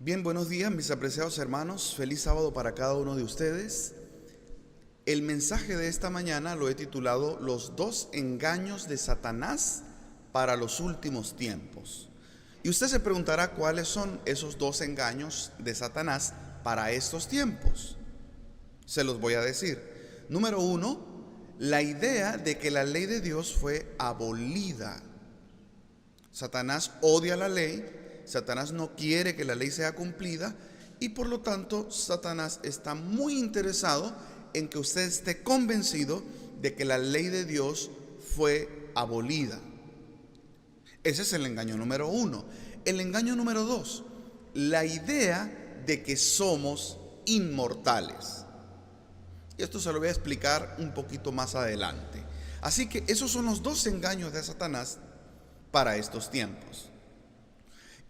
Bien, buenos días mis apreciados hermanos, feliz sábado para cada uno de ustedes. El mensaje de esta mañana lo he titulado Los dos engaños de Satanás para los últimos tiempos. Y usted se preguntará cuáles son esos dos engaños de Satanás para estos tiempos. Se los voy a decir. Número uno, la idea de que la ley de Dios fue abolida. Satanás odia la ley. Satanás no quiere que la ley sea cumplida y por lo tanto Satanás está muy interesado en que usted esté convencido de que la ley de Dios fue abolida. Ese es el engaño número uno. El engaño número dos, la idea de que somos inmortales. Y esto se lo voy a explicar un poquito más adelante. Así que esos son los dos engaños de Satanás para estos tiempos.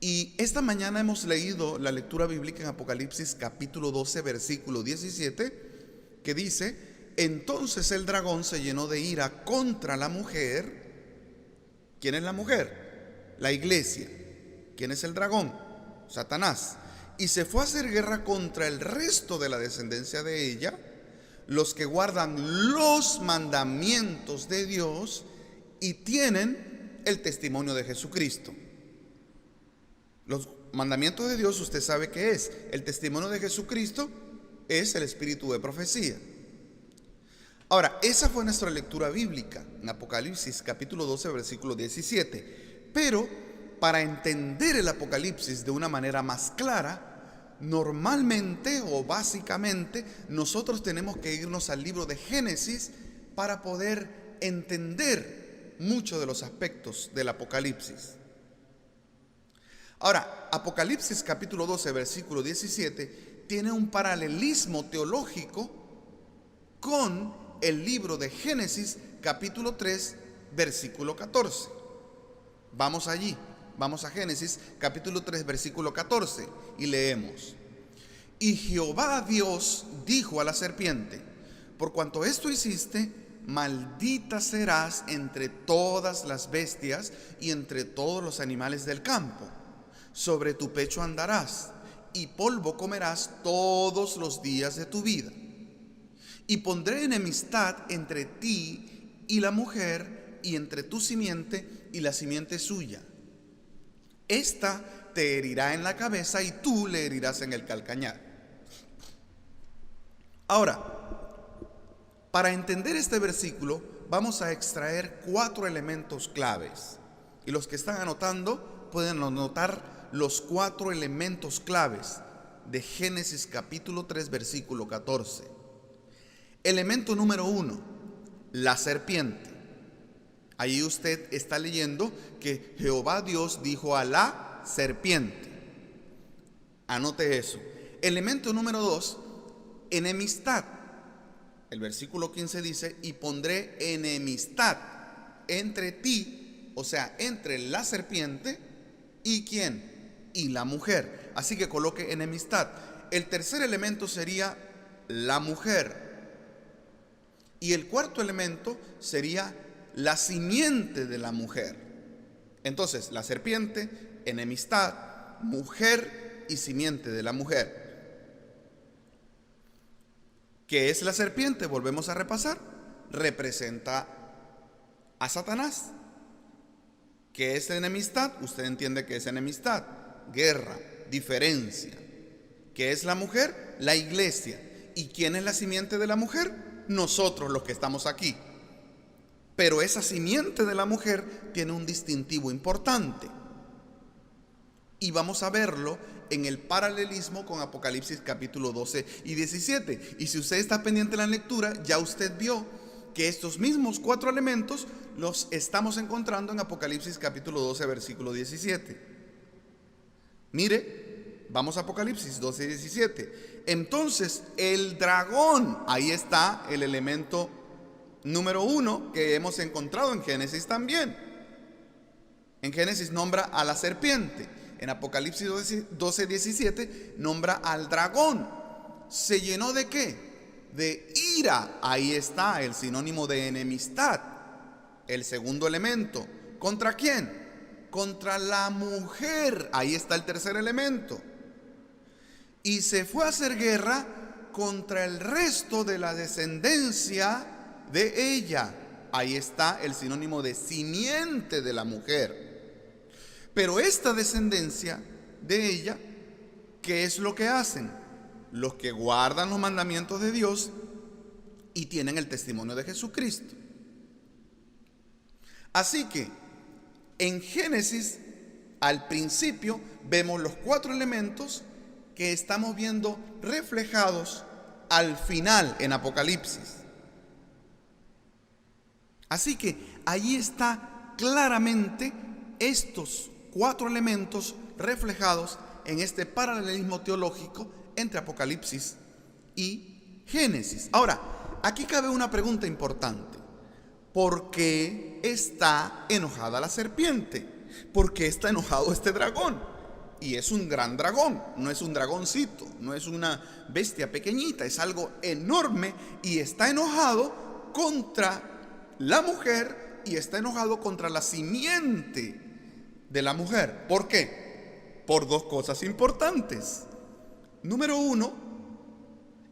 Y esta mañana hemos leído la lectura bíblica en Apocalipsis capítulo 12 versículo 17, que dice: entonces el dragón se llenó de ira contra la mujer. ¿Quién es la mujer? La iglesia. ¿Quién es el dragón? Satanás. Y se fue a hacer guerra contra el resto de la descendencia de ella, los que guardan los mandamientos de Dios y tienen el testimonio de Jesucristo. Los mandamientos de Dios, usted sabe qué es. El testimonio de Jesucristo es el espíritu de profecía. Ahora, esa fue nuestra lectura bíblica en Apocalipsis capítulo 12 versículo 17. Pero para entender el Apocalipsis de una manera más clara, normalmente o básicamente nosotros tenemos que irnos al libro de Génesis para poder entender muchos de los aspectos del Apocalipsis. Ahora, Apocalipsis capítulo 12 versículo 17 tiene un paralelismo teológico con el libro de Génesis capítulo 3 versículo 14. Vamos allí, vamos a Génesis capítulo 3 versículo 14 y leemos: y Jehová Dios dijo a la serpiente: por cuanto esto hiciste, maldita serás entre todas las bestias y entre todos los animales del campo. Sobre tu pecho andarás, y polvo comerás todos los días de tu vida. Y pondré enemistad entre ti y la mujer, y entre tu simiente y la simiente suya. Esta te herirá en la cabeza, y tú le herirás en el calcañar. Ahora, para entender este versículo, vamos a extraer 4 elementos claves. Y los que están anotando pueden anotar los 4 elementos claves de Génesis capítulo 3 versículo 14. Elemento número 1, la serpiente. Ahí usted está leyendo que Jehová Dios dijo a la serpiente. Anote eso. Elemento número 2, enemistad. El versículo 15 dice: y pondré enemistad entre ti, o sea, entre la serpiente y ¿quién? Y la mujer. Así que coloque enemistad. El tercer elemento sería la mujer. Y el cuarto elemento sería la simiente de la mujer. Entonces, la serpiente, enemistad, mujer y simiente de la mujer. ¿Qué es la serpiente? Volvemos a repasar. Representa a Satanás. ¿Qué es la enemistad? Usted entiende que es enemistad, guerra, diferencia. ¿Qué es la mujer? La iglesia. ¿Y quién es la simiente de la mujer? Nosotros los que estamos aquí. Pero esa simiente de la mujer tiene un distintivo importante. Y vamos a verlo en el paralelismo con Apocalipsis capítulo 12 y 17. Y si usted está pendiente de la lectura, ya usted vio que estos mismos 4 elementos los estamos encontrando en Apocalipsis capítulo 12 versículo 17. Mire, vamos a Apocalipsis 12 y 17. Entonces el dragón, ahí está el elemento número 1 que hemos encontrado en Génesis también. En Génesis nombra a la serpiente. En Apocalipsis 12, 17 nombra al dragón. ¿Se llenó de qué? De ira. Ahí está el sinónimo de enemistad. El segundo elemento. ¿Contra quién? Contra la mujer. Ahí está el tercer elemento. y se fue a hacer guerra contra el resto de la descendencia de ella. Ahí está el sinónimo de simiente de la mujer. Pero esta descendencia de ella, ¿qué es lo que hacen? Los que guardan los mandamientos de Dios y tienen el testimonio de Jesucristo. Así que en Génesis, al principio, vemos los 4 elementos que estamos viendo reflejados al final en Apocalipsis. Así que ahí está claramente estos 4 elementos reflejados en este paralelismo teológico entre Apocalipsis y Génesis. Ahora, aquí cabe una pregunta importante. ¿Por qué está enojada la serpiente? ¿Por qué está enojado este dragón? Y es un gran dragón, no es un dragoncito, no es una bestia pequeñita, es algo enorme y está enojado contra la mujer y está enojado contra la simiente de la mujer. ¿Por qué? Por 2 cosas importantes. Número 1,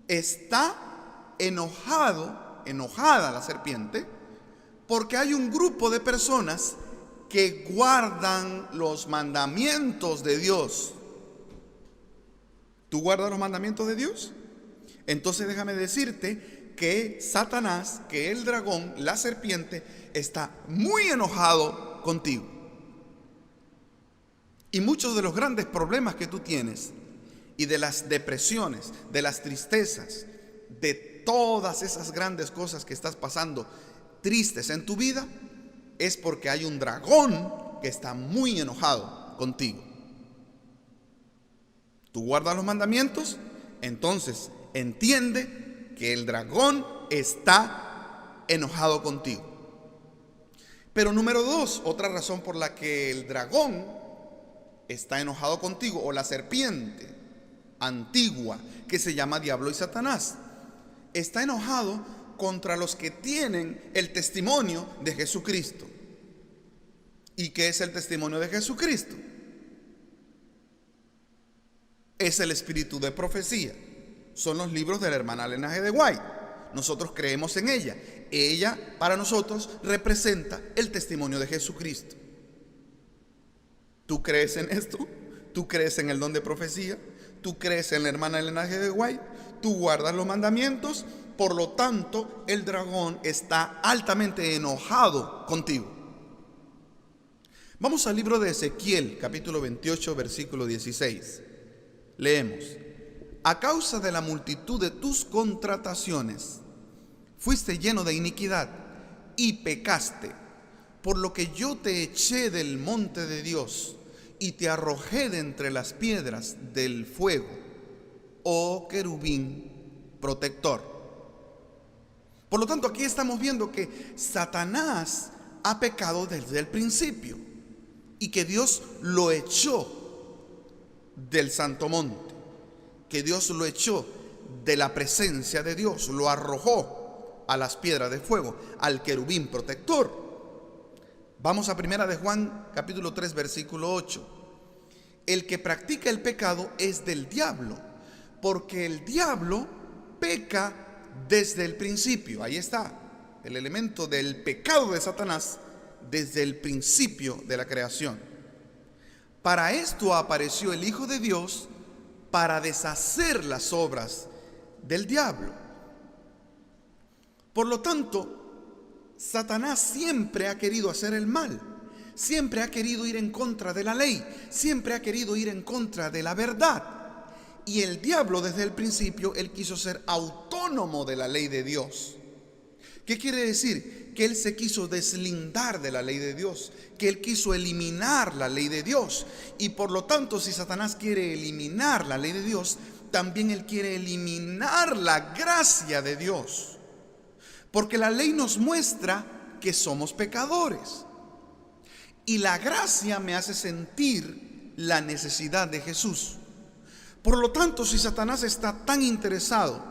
está enojada la serpiente, porque hay un grupo de personas que guardan los mandamientos de Dios. ¿Tú guardas los mandamientos de Dios? Entonces déjame decirte que Satanás, que el dragón, la serpiente, está muy enojado contigo. Y muchos de los grandes problemas que tú tienes, y de las depresiones, de las tristezas, de todas esas grandes cosas que estás pasando tristes en tu vida, es porque hay un dragón que está muy enojado contigo. ¿Tú guardas los mandamientos? Entonces entiende que el dragón está enojado contigo. Pero número 2, otra razón por la que el dragón está enojado contigo, o la serpiente antigua que se llama Diablo y Satanás, está enojado contra los que tienen el testimonio de Jesucristo. ¿Y qué es el testimonio de Jesucristo? Es el espíritu de profecía. Son los libros de la hermana Elena G. de White. Nosotros creemos en ella. Ella para nosotros representa el testimonio de Jesucristo. ¿Tú crees en esto? ¿Tú crees en el don de profecía? ¿Tú crees en la hermana Elena G. de White? ¿Tú guardas los mandamientos? Por lo tanto, el dragón está altamente enojado contigo. Vamos al libro de Ezequiel, capítulo 28, versículo 16. Leemos: a causa de la multitud de tus contrataciones, fuiste lleno de iniquidad y pecaste, por lo que yo te eché del monte de Dios y te arrojé de entre las piedras del fuego, oh querubín protector. Por lo tanto, aquí estamos viendo que Satanás ha pecado desde el principio y que Dios lo echó del santo monte, que Dios lo echó de la presencia de Dios, lo arrojó a las piedras de fuego, al querubín protector. Vamos a 1 de Juan, capítulo 3, versículo 8. El que practica el pecado es del diablo, porque el diablo peca desde el principio. Ahí está el elemento del pecado de Satanás desde el principio de la creación. Para esto apareció el Hijo de Dios, para deshacer las obras del diablo. Por lo tanto, Satanás siempre ha querido hacer el mal, siempre ha querido ir en contra de la ley, siempre ha querido ir en contra de la verdad. Y el diablo desde el principio, él quiso ser autónomo de la ley de Dios. ¿Qué quiere decir? Que él se quiso deslindar de la ley de Dios, que él quiso eliminar la ley de Dios. Y por lo tanto, si Satanás quiere eliminar la ley de Dios, también él quiere eliminar la gracia de Dios. Porque la ley nos muestra que somos pecadores. Y la gracia me hace sentir la necesidad de Jesús. Por lo tanto, si Satanás está tan interesado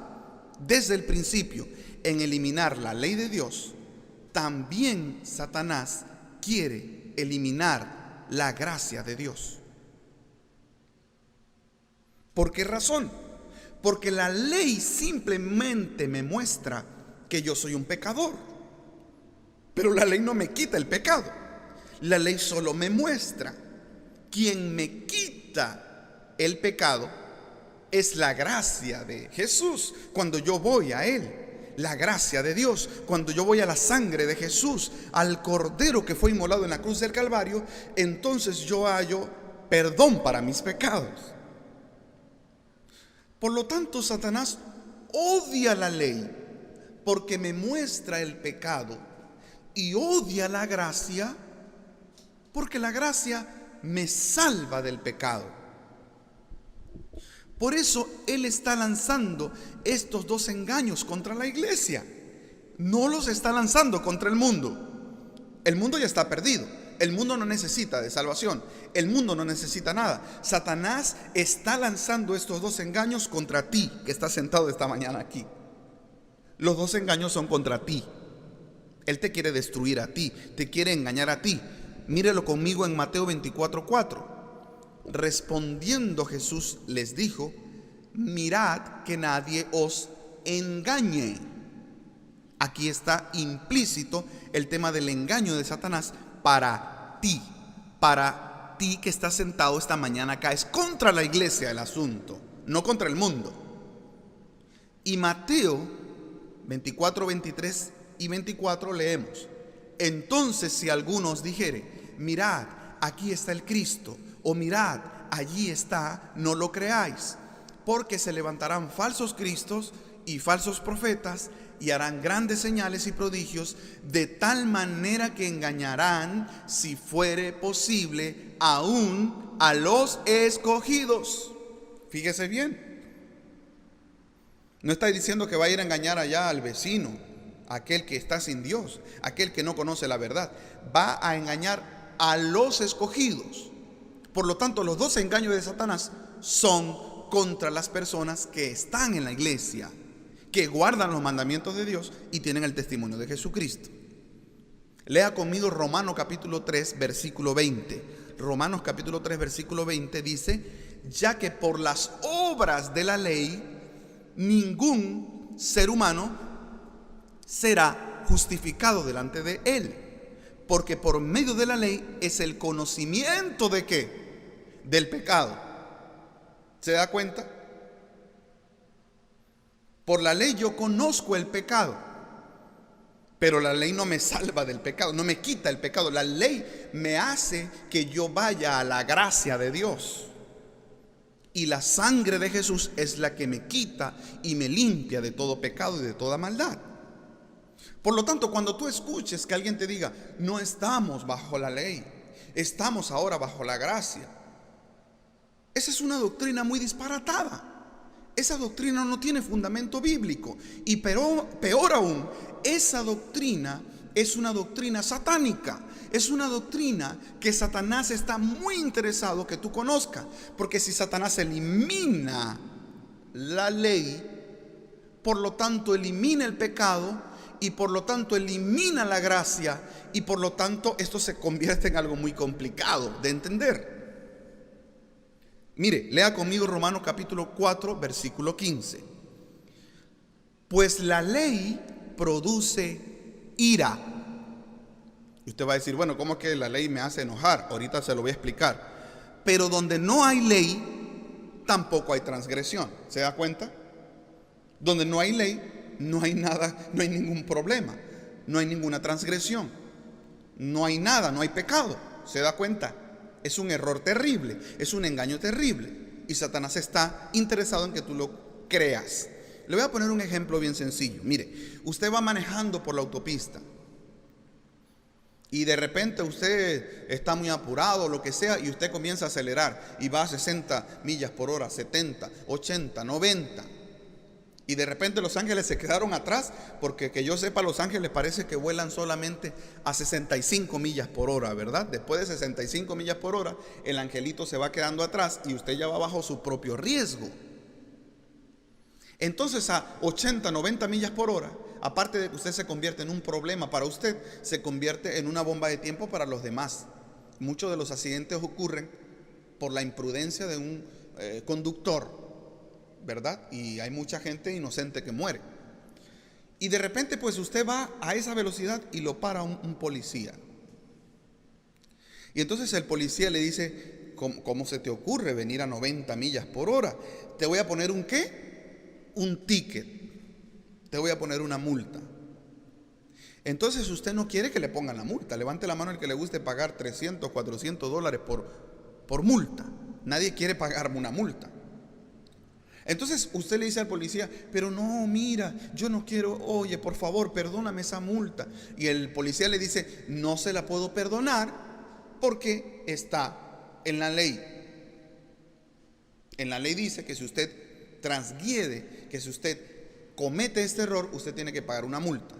desde el principio en eliminar la ley de Dios, también Satanás quiere eliminar la gracia de Dios. ¿Por qué razón? Porque la ley simplemente me muestra que yo soy un pecador. Pero la ley no me quita el pecado. La ley solo me muestra. Quien me quita el pecado es la gracia de Jesús. Cuando yo voy a Él, la gracia de Dios, cuando yo voy a la sangre de Jesús, al Cordero que fue inmolado en la cruz del Calvario, entonces yo hallo perdón para mis pecados. Por lo tanto, Satanás odia la ley porque me muestra el pecado, y odia la gracia porque la gracia me salva del pecado. Por eso él está lanzando estos dos engaños contra la iglesia. No los está lanzando contra el mundo. El mundo ya está perdido. El mundo no necesita de salvación. El mundo no necesita nada. Satanás está lanzando estos dos engaños contra ti, que estás sentado esta mañana aquí. Los dos engaños son contra ti. Él te quiere destruir a ti, te quiere engañar a ti. Mírelo conmigo en Mateo 24:4. Respondiendo Jesús les dijo: mirad que nadie os engañe. Aquí está implícito el tema del engaño de Satanás para ti que estás sentado esta mañana acá. Es contra la iglesia el asunto, no contra el mundo. Y Mateo 24, 23 y 24 leemos: entonces si alguno os dijere, mirad, aquí está el Cristo, o mirad, allí está, no lo creáis, porque se levantarán falsos cristos y falsos profetas, y harán grandes señales y prodigios, de tal manera que engañarán, si fuere posible, aún a los escogidos. Fíjese bien, no está diciendo que va a ir a engañar allá al vecino, aquel que está sin Dios, aquel que no conoce la verdad. Va a engañar a los escogidos. Por lo tanto, los dos engaños de Satanás son contra las personas que están en la iglesia, que guardan los mandamientos de Dios y tienen el testimonio de Jesucristo. Lea conmigo Romanos capítulo 3, versículo 20. Romanos capítulo 3, versículo 20 dice: ya que por las obras de la ley ningún ser humano será justificado delante de él, porque por medio de la ley es el conocimiento de ¿qué? Del pecado. ¿Se da cuenta? Por la ley yo conozco el pecado, pero la ley no me salva del pecado, no me quita el pecado. La ley me hace que yo vaya a la gracia de Dios. Y la sangre de Jesús es la que me quita y me limpia de todo pecado y de toda maldad. Por lo tanto, cuando tú escuches que alguien te diga: no estamos bajo la ley, estamos ahora bajo la gracia, esa es una doctrina muy disparatada. Esa doctrina no tiene fundamento bíblico. Y peor aún, esa doctrina es una doctrina satánica. Es una doctrina que Satanás está muy interesado que tú conozcas. Porque si Satanás elimina la ley, por lo tanto elimina el pecado, y por lo tanto elimina la gracia, y por lo tanto esto se convierte en algo muy complicado de entender. Mire, lea conmigo Romanos capítulo 4, versículo 15. Pues la ley produce ira. Y usted va a decir: bueno, ¿cómo es que la ley me hace enojar? Ahorita se lo voy a explicar. Pero donde no hay ley, tampoco hay transgresión. ¿Se da cuenta? Donde no hay ley, no hay nada, no hay ningún problema, no hay ninguna transgresión, no hay nada, no hay pecado. ¿Se da cuenta? Es un error terrible, es un engaño terrible, y Satanás está interesado en que tú lo creas. Le voy a poner un ejemplo bien sencillo. Mire, usted va manejando por la autopista y de repente usted está muy apurado, lo que sea, y usted comienza a acelerar y va a 60 millas por hora, 70, 80, 90. Y de repente los ángeles se quedaron atrás, porque que yo sepa, los ángeles parece que vuelan solamente a 65 millas por hora, ¿verdad? Después de 65 millas por hora, el angelito se va quedando atrás y usted ya va bajo su propio riesgo. Entonces a 80, 90 millas por hora, aparte de que usted se convierte en un problema para usted, se convierte en una bomba de tiempo para los demás. Muchos de los accidentes ocurren por la imprudencia de un conductor ¿verdad? Y hay mucha gente inocente que muere. Y de repente pues usted va a esa velocidad y lo para un policía. Y entonces el policía le dice: ¿Cómo se te ocurre venir a 90 millas por hora? Te voy a poner ¿un qué? Un ticket. Te voy a poner una multa. Entonces usted no quiere que le pongan la multa. Levante la mano el que le guste pagar $300, $400 por multa. Nadie quiere pagarme una multa. Entonces usted le dice al policía: pero no, mira, yo no quiero, oye, por favor, perdóname esa multa. Y el policía le dice: no se la puedo perdonar porque está en la ley. En la ley dice que si usted transgrede, que si usted comete este error, usted tiene que pagar una multa.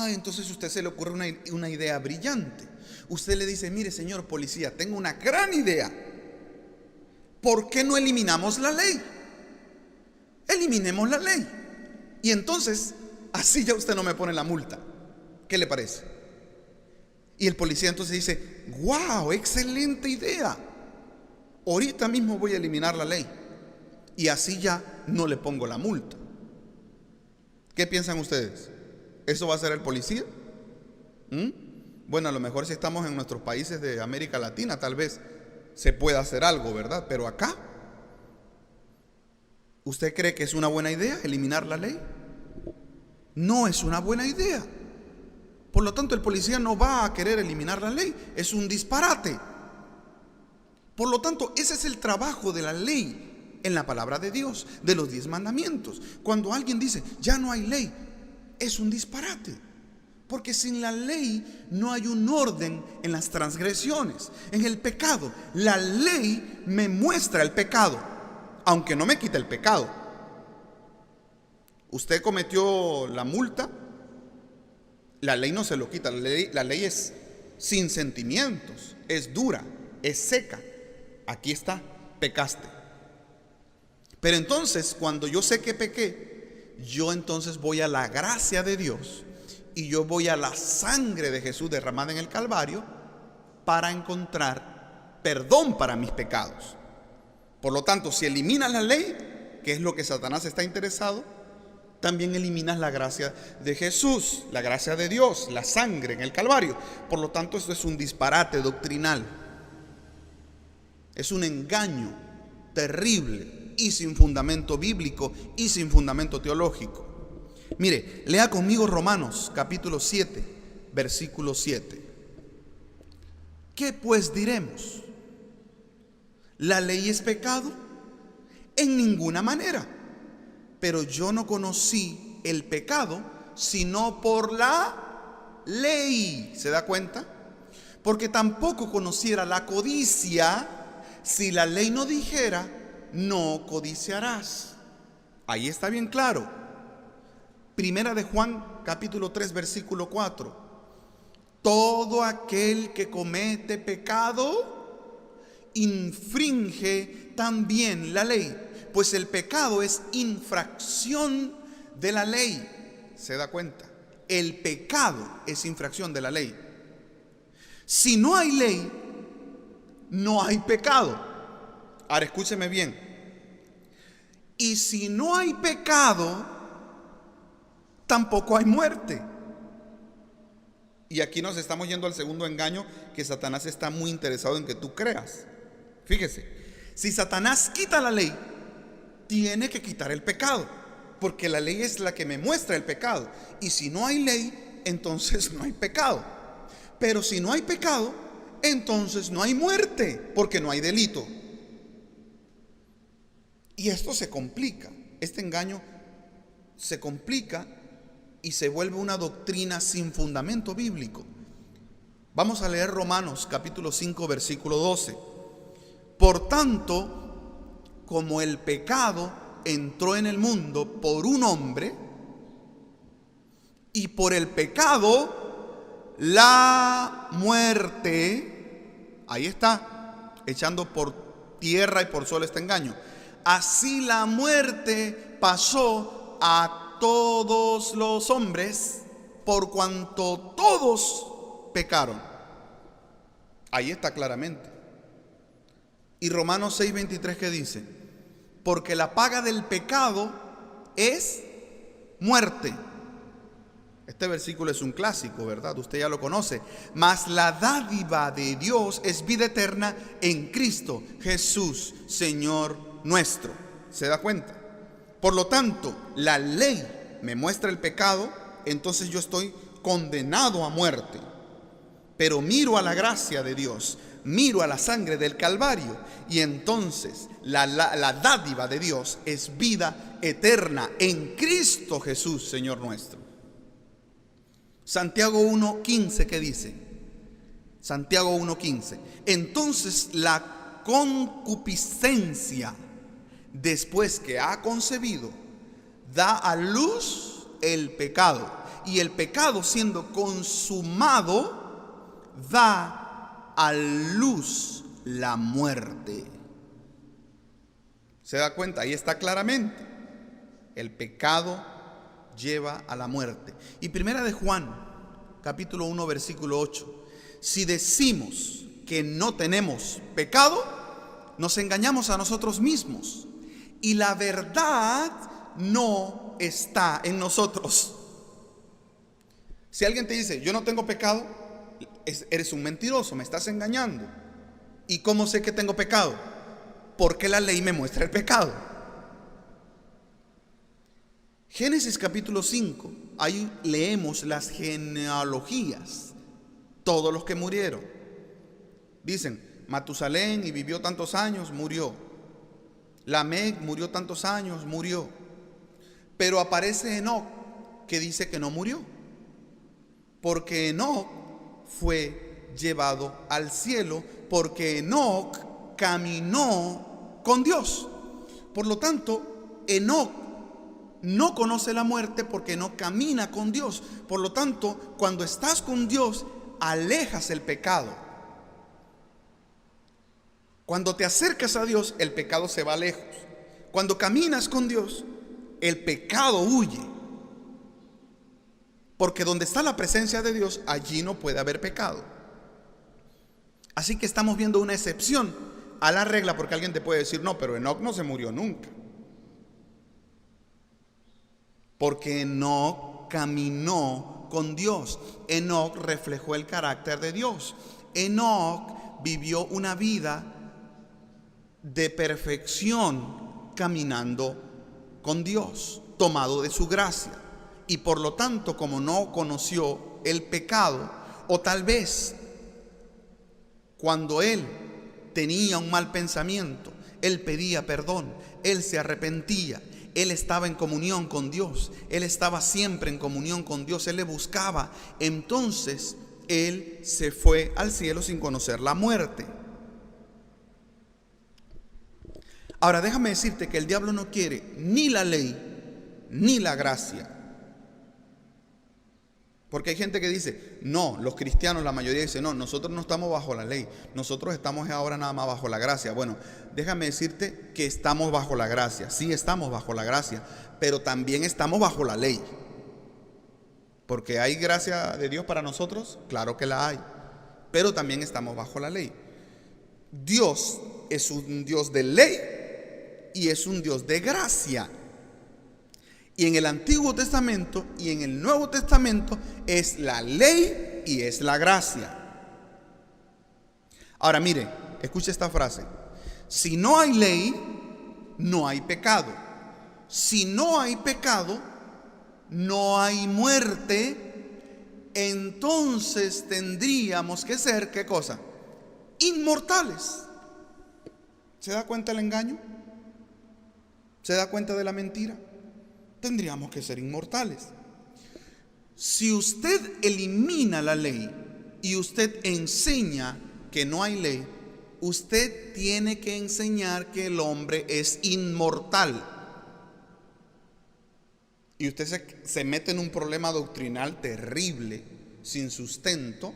Entonces a usted se le ocurre una idea brillante. Usted le dice: mire, señor policía, tengo una gran idea. ¿Por qué no eliminamos la ley? Eliminemos la ley. Y entonces, así ya usted no me pone la multa. ¿Qué le parece? Y el policía entonces dice: wow, excelente idea. Ahorita mismo voy a eliminar la ley. Y así ya no le pongo la multa. ¿Qué piensan ustedes? ¿Eso va a ser el policía? Bueno, a lo mejor si estamos en nuestros países de América Latina, tal vez se pueda hacer algo, ¿verdad? Pero acá, ¿usted cree que es una buena idea eliminar la ley? No es una buena idea. Por lo tanto, el policía no va a querer eliminar la ley. Es un disparate. Por lo tanto, ese es el trabajo de la ley en la palabra de Dios, de los 10 mandamientos. Cuando alguien dice: ya no hay ley, es un disparate. Porque sin la ley no hay un orden en las transgresiones, en el pecado. La ley me muestra el pecado, aunque no me quita el pecado. Usted cometió la multa, la ley no se lo quita. La ley es sin sentimientos, es dura, es seca. Aquí está, pecaste. Pero entonces, cuando yo sé que pequé, yo entonces voy a la gracia de Dios. Y yo voy a la sangre de Jesús derramada en el Calvario para encontrar perdón para mis pecados. Por lo tanto, si eliminas la ley, que es lo que Satanás está interesado, también eliminas la gracia de Jesús, la gracia de Dios, la sangre en el Calvario. Por lo tanto, esto es un disparate doctrinal. Es un engaño terrible y sin fundamento bíblico y sin fundamento teológico. Mire, lea conmigo Romanos capítulo 7, versículo 7. ¿Qué pues diremos? ¿La ley es pecado? En ninguna manera. Pero yo no conocí el pecado sino por la ley. ¿Se da cuenta? Porque tampoco conociera la codicia si la ley no dijera: no codiciarás. Ahí está bien claro. Primera de Juan, capítulo 3, versículo 4. Todo aquel que comete pecado infringe también la ley, pues el pecado es infracción de la ley. ¿Se da cuenta? El pecado es infracción de la ley. Si no hay ley, no hay pecado. Ahora escúcheme bien. Y si no hay pecado, tampoco hay muerte. Y aquí nos estamos yendo al segundo engaño que Satanás está muy interesado en que tú creas. Fíjese, si Satanás quita la ley, tiene que quitar el pecado, porque la ley es la que me muestra el pecado. Y si no hay ley, entonces no hay pecado. Pero si no hay pecado, entonces no hay muerte, porque no hay delito. Y esto se complica. Este engaño se complica y se vuelve una doctrina sin fundamento bíblico. Vamos a leer Romanos capítulo 5, versículo 12. Por tanto, como el pecado entró en el mundo por un hombre, y por el pecado la muerte, ahí está, echando por tierra y por suelo este engaño. Así la muerte pasó a todos los hombres, por cuanto todos pecaron. Ahí está claramente. Y Romanos 6:23, ¿qué dice? porque la paga del pecado es muerte. Este versículo es un clásico, ¿verdad? Usted ya lo conoce. Mas la dádiva de Dios es vida eterna en Cristo Jesús, Señor nuestro. ¿Se da cuenta? Por lo tanto, la ley me muestra el pecado, entonces yo estoy condenado a muerte. Pero miro a la gracia de Dios, miro a la sangre del Calvario, y entonces la dádiva de Dios es vida eterna en Cristo Jesús, Señor nuestro. Santiago 1:15, ¿qué dice? Santiago 1:15. Entonces la concupiscencia, después que ha concebido, da a luz el pecado, y el pecado, siendo consumado, da a luz la muerte. ¿Se da cuenta? Ahí está claramente. El pecado lleva a la muerte. Y primera de Juan, capítulo 1, versículo 8. Si decimos que no tenemos pecado, nos engañamos a nosotros mismos, y la verdad no está en nosotros. Si alguien te dice, yo no tengo pecado, eres un mentiroso, me estás engañando. ¿Y cómo sé que tengo pecado? Porque la ley me muestra el pecado. Génesis capítulo 5, ahí leemos las genealogías, todos los que murieron. Dicen, Matusalén y vivió tantos años, murió. Lamec murió tantos años, murió. Pero aparece Enoc, que dice que no murió, porque Enoc fue llevado al cielo, porque Enoc caminó con Dios. Por lo tanto, Enoc no conoce la muerte porque no camina con Dios. Por lo tanto, cuando estás con Dios, alejas el pecado. Cuando te acercas a Dios, el pecado se va lejos. Cuando caminas con Dios, el pecado huye. Porque donde está la presencia de Dios, allí no puede haber pecado. Así que estamos viendo una excepción a la regla, porque alguien te puede decir, no, pero Enoc no se murió nunca. Porque Enoc caminó con Dios. Enoc reflejó el carácter de Dios. Enoc vivió una vida de perfección caminando con Dios, tomado de su gracia. Y por lo tanto, como no conoció el pecado, o tal vez cuando él tenía un mal pensamiento, él pedía perdón, él se arrepentía, él estaba en comunión con Dios, él estaba siempre en comunión con Dios, él le buscaba. Entonces él se fue al cielo sin conocer la muerte. Ahora déjame decirte que el diablo no quiere ni la ley ni la gracia. Porque hay gente que dice, no, los cristianos, la mayoría dice, no, nosotros no estamos bajo la ley, nosotros estamos ahora nada más bajo la gracia. Bueno, déjame decirte que estamos bajo la gracia, sí estamos bajo la gracia, pero también estamos bajo la ley. Porque hay gracia de Dios para nosotros, claro que la hay, pero también estamos bajo la ley. Dios es un Dios de ley y es un Dios de gracia. Y en el Antiguo Testamento y en el Nuevo Testamento es la ley y es la gracia. Ahora mire, escuche esta frase. Si no hay ley, no hay pecado. Si no hay pecado, no hay muerte. Entonces tendríamos que ser, ¿qué cosa? Inmortales. ¿Se da cuenta el engaño? ¿Se da cuenta de la mentira? Tendríamos que ser inmortales. Si usted elimina la ley y usted enseña que no hay ley, usted tiene que enseñar que el hombre es inmortal. Y usted se mete en un problema doctrinal terrible, sin sustento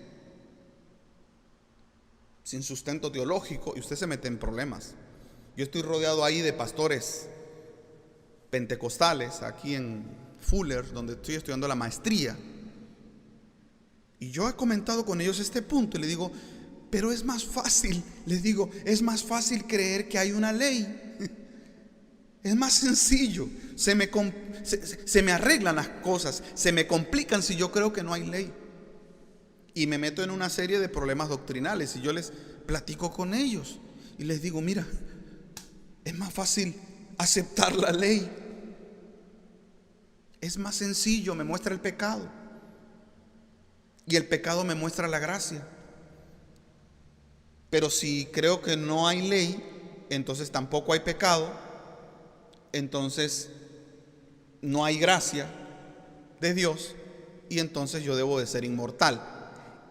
teológico, y usted se mete en problemas. Yo estoy rodeado ahí de pastores pentecostales aquí en Fuller, donde estoy estudiando la maestría, y yo he comentado con ellos este punto y le digo, pero es más fácil, les digo, es más fácil creer que hay una ley Es más sencillo. Se me arreglan las cosas, se me complican si yo creo que no hay ley. Y me meto en una serie de problemas doctrinales y yo les platico con ellos y les digo, mira, es más fácil aceptar la ley. Es más sencillo, me muestra el pecado. Y el pecado me muestra la gracia. Pero si creo que no hay ley, entonces tampoco hay pecado, entonces no hay gracia de Dios y entonces yo debo de ser inmortal.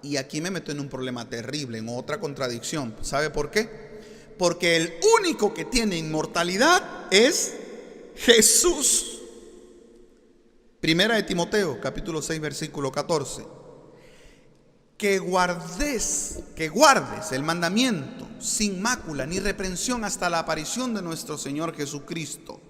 Y aquí me meto en un problema terrible, en otra contradicción. ¿Sabe por qué? Porque el único que tiene inmortalidad es Jesús. Primera de Timoteo, capítulo 6, versículo 14. Que guardes el mandamiento sin mácula ni reprensión hasta la aparición de nuestro Señor Jesucristo.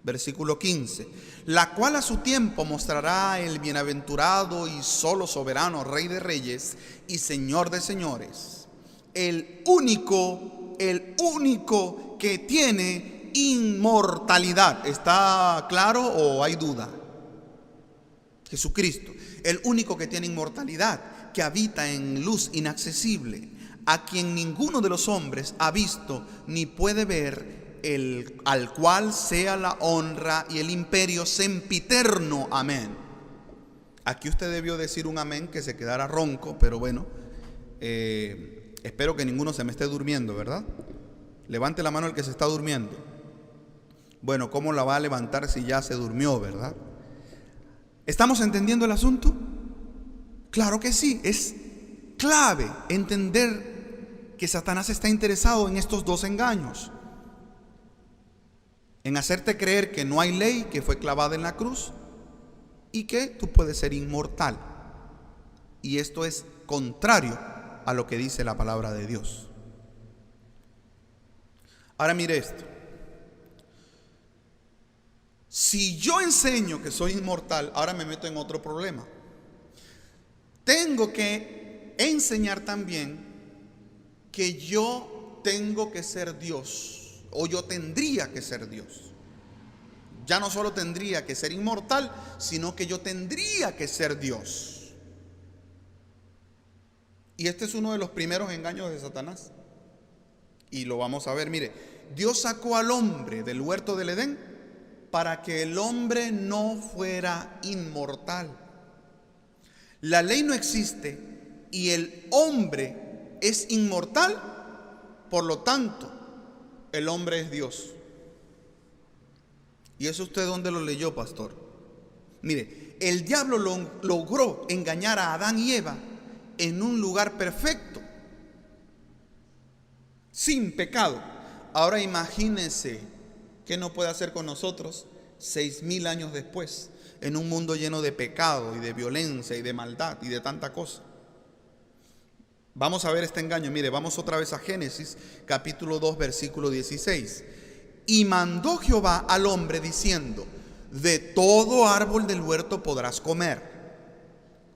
Versículo 15. La cual a su tiempo mostrará el bienaventurado y solo soberano Rey de Reyes y Señor de Señores. El único que tiene inmortalidad. ¿Está claro o hay duda? Jesucristo, el único que tiene inmortalidad, que habita en luz inaccesible, a quien ninguno de los hombres ha visto ni puede ver, al cual sea la honra y el imperio sempiterno. Amén. Aquí usted debió decir un amén que se quedara ronco, pero bueno, espero que ninguno se me esté durmiendo, ¿verdad? Levante la mano el que se está durmiendo. Bueno, ¿cómo la va a levantar si ya se durmió, verdad? ¿Estamos entendiendo el asunto? Claro que sí, es clave entender que Satanás está interesado en estos dos engaños. En hacerte creer que no hay ley, que fue clavada en la cruz y que tú puedes ser inmortal. Y esto es contrario a lo que dice la palabra de Dios. Ahora mire esto. Si yo enseño que soy inmortal, ahora me meto en otro problema. Tengo que enseñar también que yo tengo que ser Dios, o yo tendría que ser Dios. Ya no solo tendría que ser inmortal, sino que yo tendría que ser Dios. Y este es uno de los primeros engaños de Satanás. Y lo vamos a ver, mire, Dios sacó al hombre del huerto del Edén para que el hombre no fuera inmortal. La ley no existe y el hombre es inmortal, por lo tanto, el hombre es Dios. ¿Y eso usted dónde lo leyó, pastor? Mire, el diablo logró engañar a Adán y Eva en un lugar perfecto, sin pecado. Ahora imagínense qué no puede hacer con nosotros 6,000 años después, en un mundo lleno de pecado y de violencia y de maldad y de tanta cosa. Vamos a ver este engaño. Mire, vamos otra vez a Génesis capítulo 2 versículo 16. Y mandó Jehová al hombre diciendo: de todo árbol del huerto podrás comer,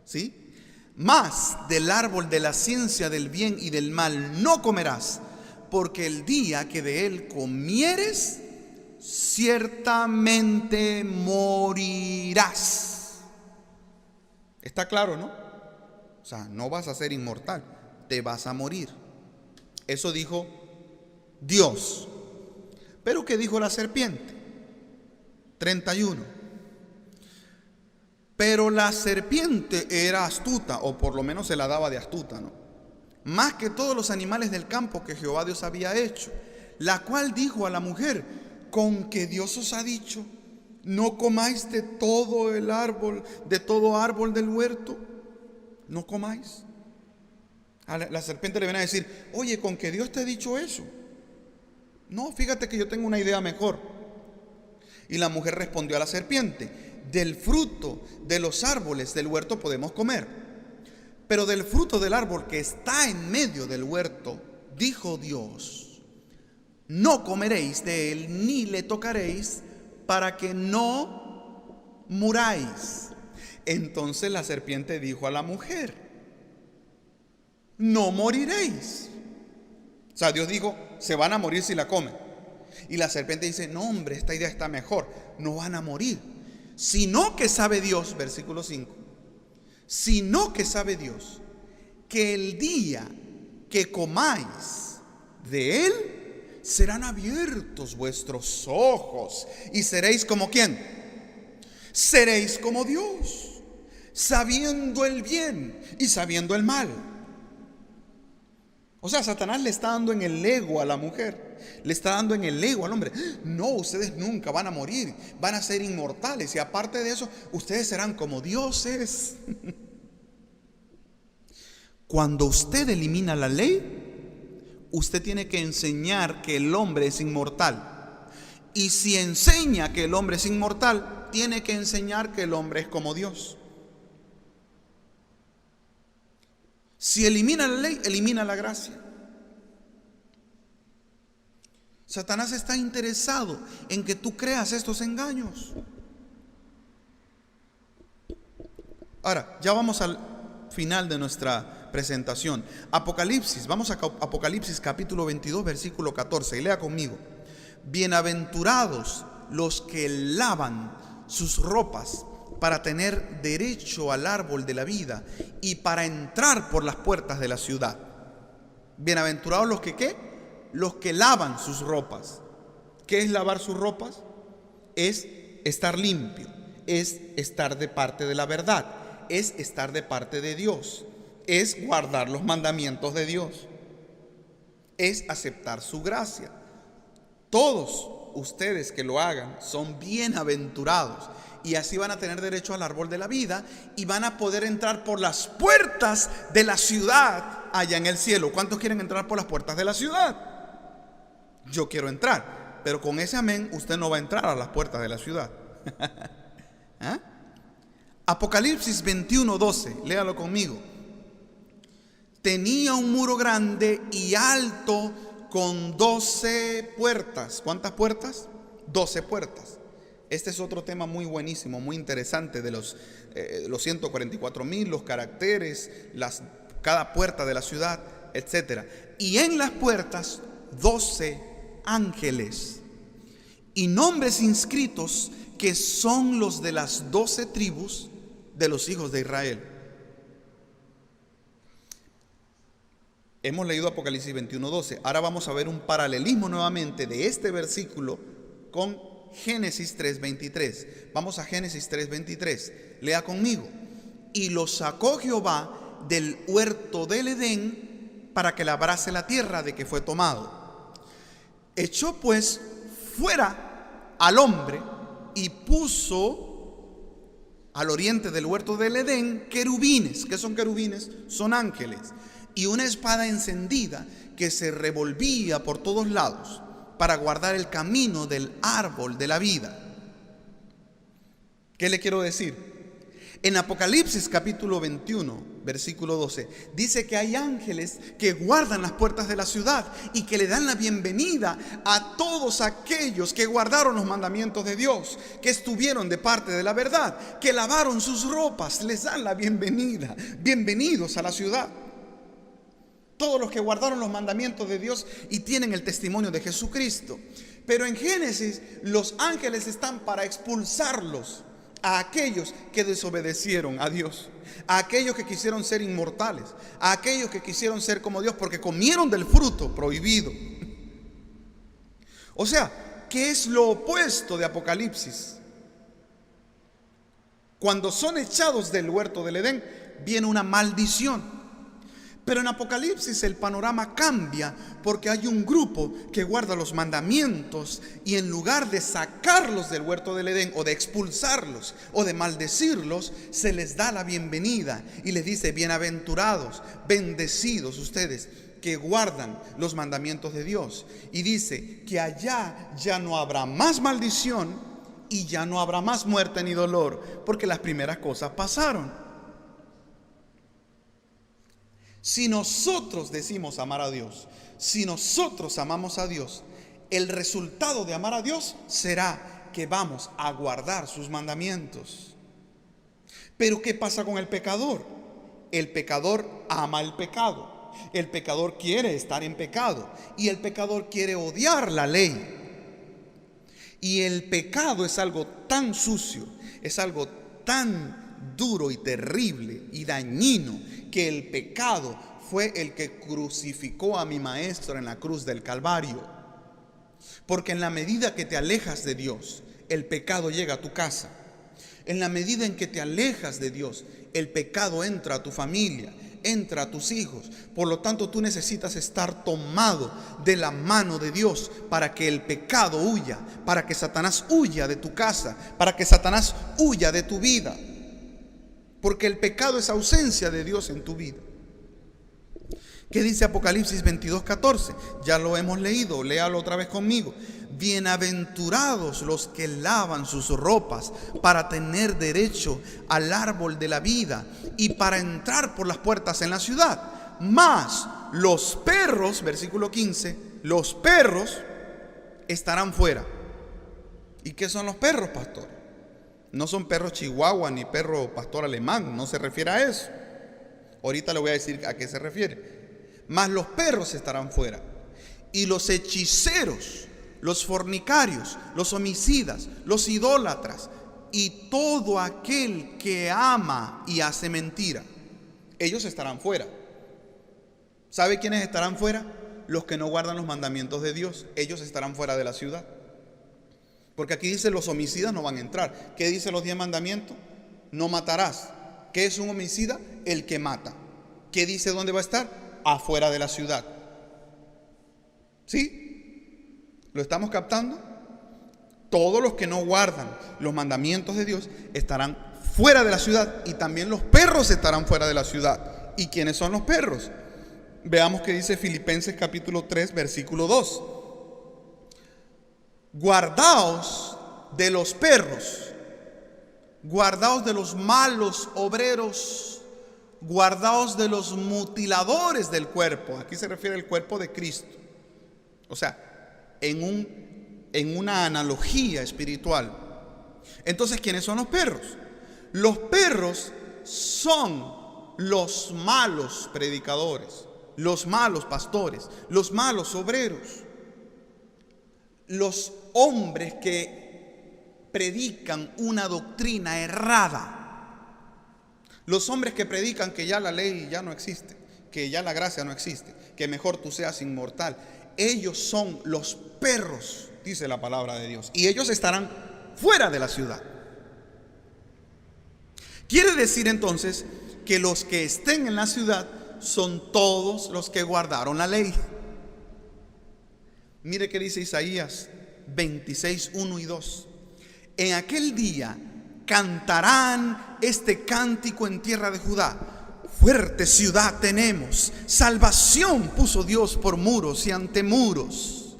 ¿sí? Mas del árbol de la ciencia del bien y del mal no comerás, porque el día que de él comieres, ciertamente morirás. ¿Está claro, no? O sea, no vas a ser inmortal, te vas a morir. Eso dijo Dios. Pero ¿qué dijo la serpiente? 31. Pero la serpiente era astuta, o por lo menos se la daba de astuta, ¿no? Más que todos los animales del campo que Jehová Dios había hecho, la cual dijo a la mujer: con que Dios os ha dicho, no comáis de todo el árbol, de todo árbol del huerto, no comáis. A la serpiente le viene a decir: oye, con que Dios te ha dicho eso. No, fíjate que yo tengo una idea mejor. Y la mujer respondió a la serpiente: del fruto de los árboles del huerto podemos comer, pero del fruto del árbol que está en medio del huerto, dijo Dios: no comeréis de él ni le tocaréis, para que no muráis. Entonces la serpiente dijo a la mujer: no moriréis. O sea, Dios dijo: se van a morir si la comen. Y la serpiente dice, no hombre, esta idea está mejor, no van a morir. Sino que sabe Dios, versículo 5, sino que sabe Dios que el día que comáis de él, serán abiertos vuestros ojos y seréis como ¿quién? Seréis como Dios, sabiendo el bien y sabiendo el mal. O sea, Satanás le está dando en el ego a la mujer, le está dando en el ego al hombre. No, ustedes nunca van a morir, van a ser inmortales, y aparte de eso, ustedes serán como dioses. Cuando usted elimina la ley, usted tiene que enseñar que el hombre es inmortal. Y si enseña que el hombre es inmortal, tiene que enseñar que el hombre es como Dios. Si elimina la ley, elimina la gracia. Satanás está interesado en que tú creas estos engaños. Ahora, ya vamos al final de nuestra presentación. Apocalipsis, vamos a Apocalipsis capítulo 22, versículo 14, y lea conmigo. Bienaventurados los que lavan sus ropas para tener derecho al árbol de la vida y para entrar por las puertas de la ciudad. Bienaventurados los que ¿qué? Los que lavan sus ropas. ¿Qué es lavar sus ropas? Es estar limpio, es estar de parte de la verdad, es estar de parte de Dios, es guardar los mandamientos de Dios, es aceptar su gracia. Todos ustedes que lo hagan son bienaventurados, y así van a tener derecho al árbol de la vida y van a poder entrar por las puertas de la ciudad allá en el cielo. ¿Cuántos quieren entrar por las puertas de la ciudad? Yo quiero entrar, pero con ese amén usted no va a entrar a las puertas de la ciudad. ¿Ah? Apocalipsis 21, 12, léalo conmigo. Tenía un muro grande y alto con 12 puertas. ¿Cuántas puertas? 12 puertas. Este es otro tema muy buenísimo, muy interesante de los 144,000, los caracteres, cada puerta de la ciudad, etc. Y en las puertas 12 ángeles y nombres inscritos que son los de las 12 tribus de los hijos de Israel. Hemos leído Apocalipsis 21:12. Ahora vamos a ver un paralelismo nuevamente de este versículo con Génesis 3:23. Vamos a Génesis 3:23. Lea conmigo. Y los sacó Jehová del huerto del Edén para que labrase la tierra de que fue tomado. Echó pues fuera al hombre y puso al oriente del huerto del Edén querubines. ¿Qué son querubines? Son ángeles. Y una espada encendida que se revolvía por todos lados para guardar el camino del árbol de la vida. ¿Qué le quiero decir? En Apocalipsis capítulo 21, versículo 12, dice que hay ángeles que guardan las puertas de la ciudad y que le dan la bienvenida a todos aquellos que guardaron los mandamientos de Dios, que estuvieron de parte de la verdad, que lavaron sus ropas, les dan la bienvenida. Bienvenidos a la ciudad. Todos los que guardaron los mandamientos de Dios y tienen el testimonio de Jesucristo. Pero en Génesis los ángeles están para expulsarlos a aquellos que desobedecieron a Dios, a aquellos que quisieron ser inmortales, a aquellos que quisieron ser como Dios porque comieron del fruto prohibido. O sea, ¿qué es lo opuesto de Apocalipsis? Cuando son echados del huerto del Edén, viene una maldición. Pero en Apocalipsis el panorama cambia porque hay un grupo que guarda los mandamientos y en lugar de sacarlos del huerto del Edén o de expulsarlos o de maldecirlos, se les da la bienvenida y les dice: bienaventurados, bendecidos ustedes que guardan los mandamientos de Dios. Y dice que allá ya no habrá más maldición y ya no habrá más muerte ni dolor, porque las primeras cosas pasaron. Si nosotros decimos amar a Dios, si nosotros amamos a Dios, el resultado de amar a Dios será que vamos a guardar sus mandamientos. Pero ¿qué pasa con el pecador? El pecador ama el pecado. El pecador quiere estar en pecado y el pecador quiere odiar la ley. Y el pecado es algo tan sucio, es algo tan duro y terrible y dañino, que el pecado fue el que crucificó a mi maestro en la cruz del Calvario. Porque en la medida que te alejas de Dios, el pecado llega a tu casa. En la medida en que te alejas de Dios, el pecado entra a tu familia, entra a tus hijos. Por lo tanto, tú necesitas estar tomado de la mano de Dios para que el pecado huya, para que Satanás huya de tu casa, para que Satanás huya de tu vida. Porque el pecado es ausencia de Dios en tu vida. ¿Qué dice Apocalipsis 22:14? Ya lo hemos leído, léalo otra vez conmigo. Bienaventurados los que lavan sus ropas para tener derecho al árbol de la vida y para entrar por las puertas en la ciudad. Mas los perros, versículo 15, los perros estarán fuera. ¿Y qué son los perros, pastor? No son perros chihuahua ni perro pastor alemán, no se refiere a eso. Ahorita le voy a decir a qué se refiere. Mas los perros estarán fuera, y los hechiceros, los fornicarios, los homicidas, los idólatras y todo aquel que ama y hace mentira, ellos estarán fuera. ¿Sabe quiénes estarán fuera? Los que no guardan los mandamientos de Dios. Ellos estarán fuera de la ciudad. Porque aquí dice los homicidas no van a entrar. ¿Qué dice los 10 mandamientos? No matarás. ¿Qué es un homicida? El que mata. ¿Qué dice dónde va a estar? Afuera de la ciudad. ¿Sí? ¿Lo estamos captando? Todos los que no guardan los mandamientos de Dios estarán fuera de la ciudad, y también los perros estarán fuera de la ciudad. ¿Y quiénes son los perros? Veamos qué dice Filipenses capítulo 3, versículo 2. Guardaos de los perros, guardaos de los malos obreros, guardaos de los mutiladores del cuerpo. Aquí se refiere al cuerpo de Cristo. O sea, en una analogía espiritual. Entonces, ¿quiénes son los perros? Los perros son los malos predicadores, los malos pastores, los malos obreros, los hombres que predican una doctrina errada. Los hombres que predican que ya la ley ya no existe, que ya la gracia no existe, que mejor tú seas inmortal. Ellos son los perros, dice la palabra de Dios, y ellos estarán fuera de la ciudad. Quiere decir entonces que los que estén en la ciudad son todos los que guardaron la ley. Mire qué dice Isaías 26, 1 y 2. En aquel día cantarán este cántico en tierra de Judá. Fuerte ciudad tenemos, salvación puso Dios por muros y antemuros.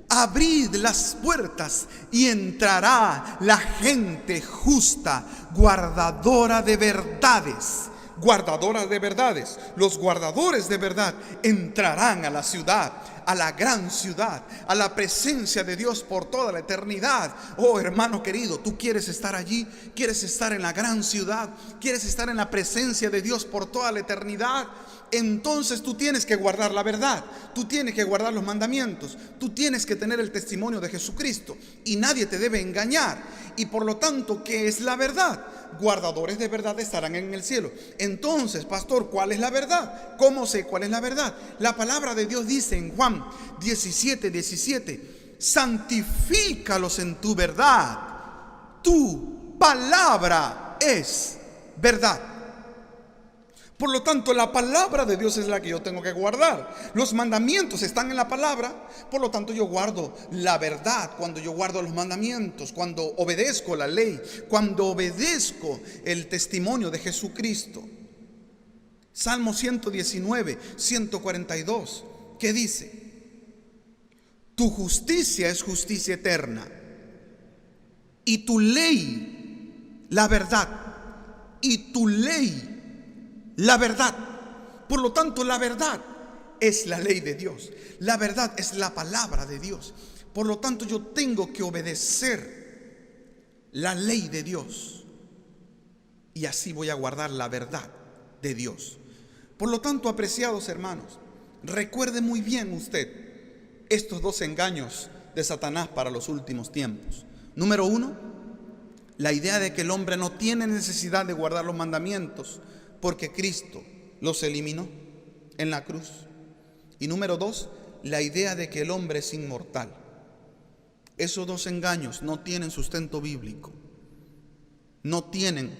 Abrid las puertas y entrará la gente justa, guardadora de verdades. Guardadora de verdades. Los guardadores de verdad entrarán a la ciudad, a la gran ciudad, a la presencia de Dios por toda la eternidad. Oh, hermano querido, tú quieres estar allí, quieres estar en la gran ciudad, quieres estar en la presencia de Dios por toda la eternidad. Entonces tú tienes que guardar la verdad, tú tienes que guardar los mandamientos, tú tienes que tener el testimonio de Jesucristo, y nadie te debe engañar. Y por lo tanto, ¿qué es la verdad? Guardadores de verdad estarán en el cielo. Entonces, pastor, ¿cuál es la verdad? ¿Cómo sé cuál es la verdad? La palabra de Dios dice en Juan 17, 17: santifícalos en tu verdad, tu palabra es verdad. Por lo tanto, la palabra de Dios es la que yo tengo que guardar. Los mandamientos están en la palabra. Por lo tanto, yo guardo la verdad cuando yo guardo los mandamientos, cuando obedezco la ley, cuando obedezco el testimonio de Jesucristo. Salmo 119, 142, ¿qué dice? Tu justicia es justicia eterna, y tu ley, la verdad, y tu ley, la verdad. Por lo tanto, la verdad es la ley de Dios. La verdad es la palabra de Dios. Por lo tanto, yo tengo que obedecer la ley de Dios, y así voy a guardar la verdad de Dios. Por lo tanto, apreciados hermanos, recuerde muy bien usted estos dos engaños de Satanás para los últimos tiempos. Número 1, la idea de que el hombre no tiene necesidad de guardar los mandamientos porque Cristo los eliminó en la cruz. Y número 2, la idea de que el hombre es inmortal. Esos dos engaños no tienen sustento bíblico, no tienen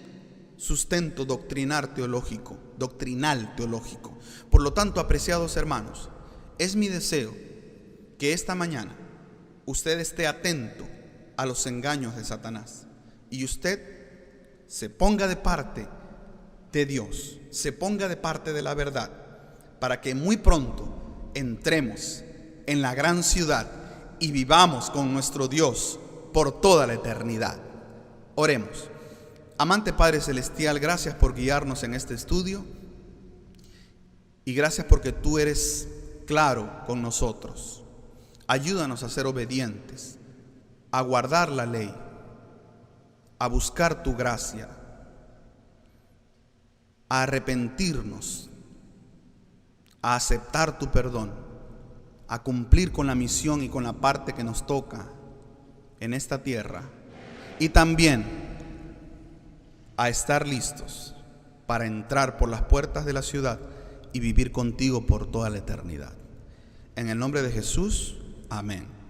sustento doctrinal teológico. Por lo tanto, apreciados hermanos, es mi deseo que esta mañana usted esté atento a los engaños de Satanás y usted se ponga de parte de Dios, se ponga de parte de la verdad, para que muy pronto entremos en la gran ciudad y vivamos con nuestro Dios por toda la eternidad. Oremos. Amante Padre Celestial, gracias por guiarnos en este estudio y gracias porque tú eres claro con nosotros. Ayúdanos a ser obedientes, a guardar la ley, a buscar tu gracia, a arrepentirnos, a aceptar tu perdón, a cumplir con la misión y con la parte que nos toca en esta tierra, y también a estar listos para entrar por las puertas de la ciudad y vivir contigo por toda la eternidad. En el nombre de Jesús, amén.